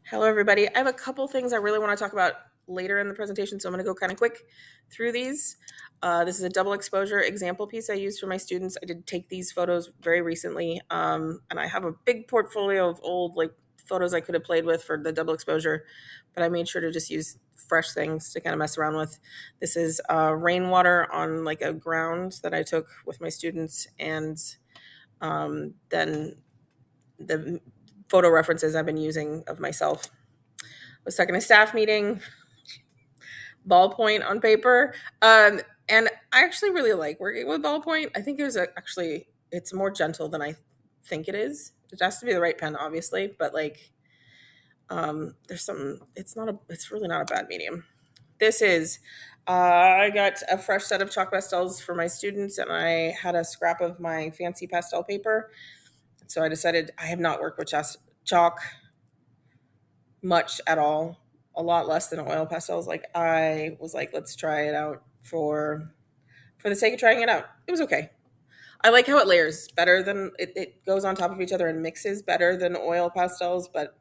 Hello, everybody. I have a couple things I really want to talk about later in the presentation, so I'm going to go kind of quick through these. This is a double exposure example piece I used for my students. I did take these photos very recently, and I have a big portfolio of old photos I could have played with for the double exposure, but I made sure to just use fresh things to kind of mess around with. This is rainwater on like a ground that I took with my students, and then the photo references I've been using of myself. I was stuck in a staff meeting, ballpoint on paper. And I actually really like working with ballpoint. I think actually, it's more gentle than I think it is. It has to be the right pen, obviously, but there's something, it's really not a bad medium. This is, I got a fresh set of chalk pastels for my students, and I had a scrap of my fancy pastel paper. So I decided I have not worked with chalk much at all, a lot less than oil pastels. I was like, let's try it out for the sake of trying it out. It was okay. I like how it layers better than it goes on top of each other and mixes better than oil pastels, but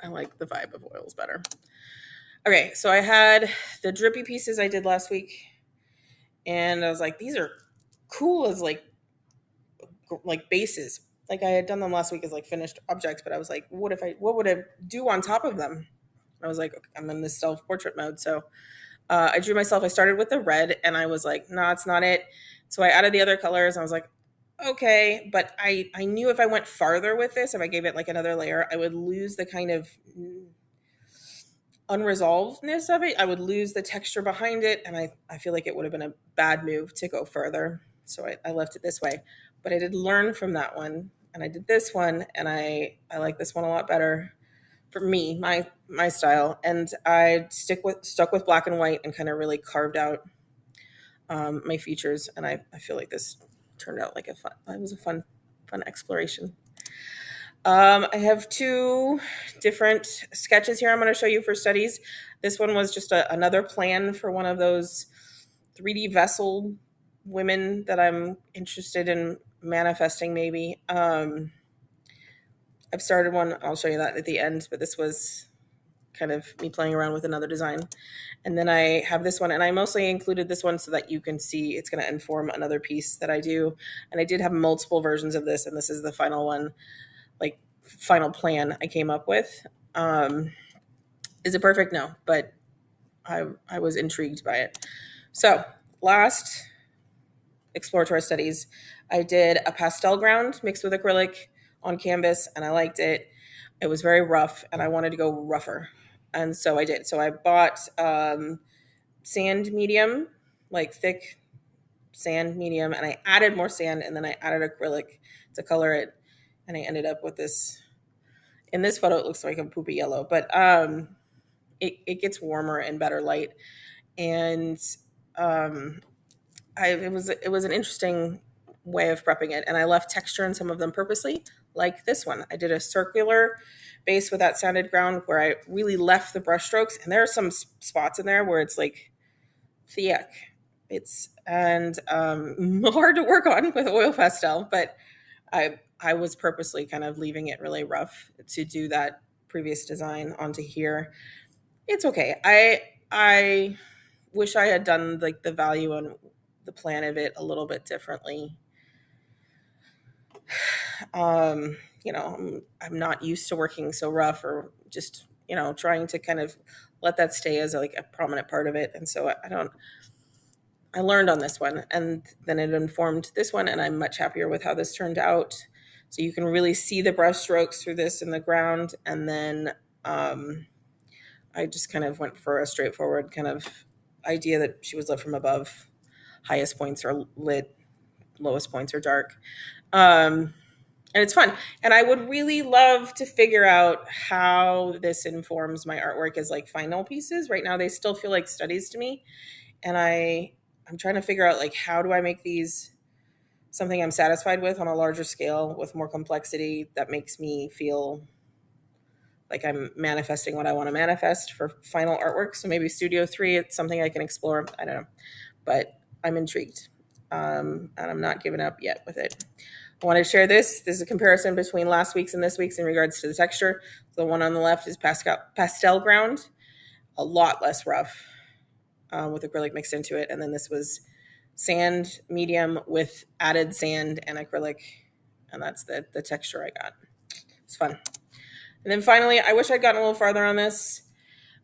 I like the vibe of oils better. Okay, so I had the drippy pieces I did last week, and I was like, these are cool as like bases. Like I had done them last week as like finished objects, but I was like, what would I do on top of them? I was like, okay, I'm in this self-portrait mode. So I drew myself. I started with the red, and I was like, nah, it's not it. So I added the other colors, and I was like, okay. But I knew if I went farther with this, if I gave it like another layer, I would lose the kind of unresolvedness of it. I would lose the texture behind it, and I feel like it would have been a bad move to go further. So I left it this way. But I did learn from that one, and I did this one, and I like this one a lot better for me, my style. And I stuck with black and white and kind of really carved out my features. And I feel like this turned out like it was a fun exploration. I have two different sketches here I'm going to show you for studies. This one was just another plan for one of those 3D vessel women that I'm interested in manifesting maybe. I've started one. I'll show you that at the end, but this was kind of me playing around with another design. And then I have this one, and I mostly included this one so that you can see it's going to inform another piece that I do. And I did have multiple versions of this, and this is the final one, like final plan I came up with. Is it perfect? No, but I was intrigued by it. So last exploratory studies, I did a pastel ground mixed with acrylic on canvas, and I liked it. It was very rough, and I wanted to go rougher, and so I did. So I bought sand medium, like thick sand medium, and I added more sand, and then I added acrylic to color it, and I ended up with this. In this photo, it looks like a poopy yellow, but it gets warmer and better light, and it was an interesting way of prepping it, and I left texture in some of them purposely, like this one. I did a circular base with that sanded ground where I really left the brush strokes, and there are some spots in there where it's like thick. It's and hard to work on with oil pastel, but I was purposely kind of leaving it really rough to do that previous design onto here. It's okay. I wish I had done like the value and the plan of it a little bit differently. I'm not used to working so rough, or just trying to kind of let that stay as like a prominent part of it. And so I learned on this one, and then it informed this one, and I'm much happier with how this turned out. So you can really see the brush strokes through this in the ground, and then I just kind of went for a straightforward kind of idea that she was lit from above. Highest points are lit, lowest points are dark. And it's fun. And I would really love to figure out how this informs my artwork as like final pieces. Right now, they still feel like studies to me. And I'm trying to figure out like, how do I make these something I'm satisfied with on a larger scale with more complexity that makes me feel like I'm manifesting what I want to manifest for final artwork. So maybe Studio 3, it's something I can explore. I don't know, but I'm intrigued. And I'm not giving up yet with it. I want to share this. There's a comparison between last week's and this week's in regards to the texture. The one on the left is pastel ground, a lot less rough with acrylic mixed into it. And then this was sand medium with added sand and acrylic. And that's the texture I got. It's fun. And then finally, I wish I'd gotten a little farther on this.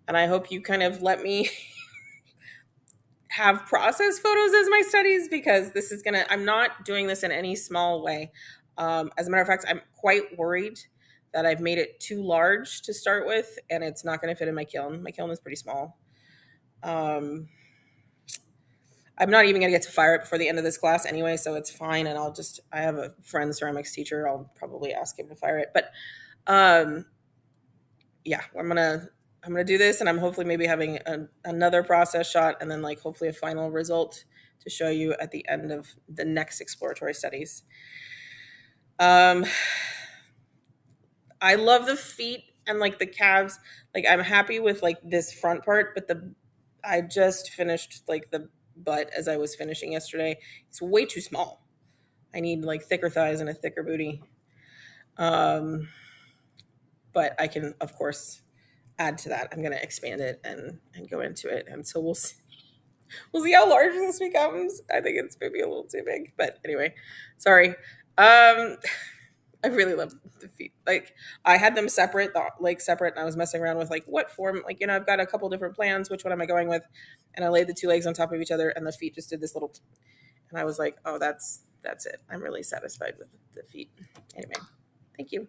And I hope you kind of let me have process photos as my studies, because this is I'm not doing this in any small way. As a matter of fact, I'm quite worried that I've made it too large to start with, and it's not going to fit in my kiln. My kiln is pretty small. I'm not even going to get to fire it before the end of this class anyway, so it's fine. And I have a friend ceramics teacher. I'll probably ask him to fire it. But yeah, I'm gonna do this, and I'm hopefully maybe having another process shot, and then like hopefully a final result to show you at the end of the next exploratory studies. I love the feet and like the calves. Like I'm happy with like this front part, but I just finished like the butt as I was finishing yesterday. It's way too small. I need like thicker thighs and a thicker booty. But I can, of course, add to that. I'm going to expand it and go into it. And so we'll see how large this becomes. I think it's maybe a little too big, but anyway, sorry. I really love the feet. Like I had them separate, and I was messing around with like what form, like, I've got a couple different plans. Which one am I going with? And I laid the two legs on top of each other, and the feet just did this little, and I was like, oh, that's it. I'm really satisfied with the feet. Anyway, thank you.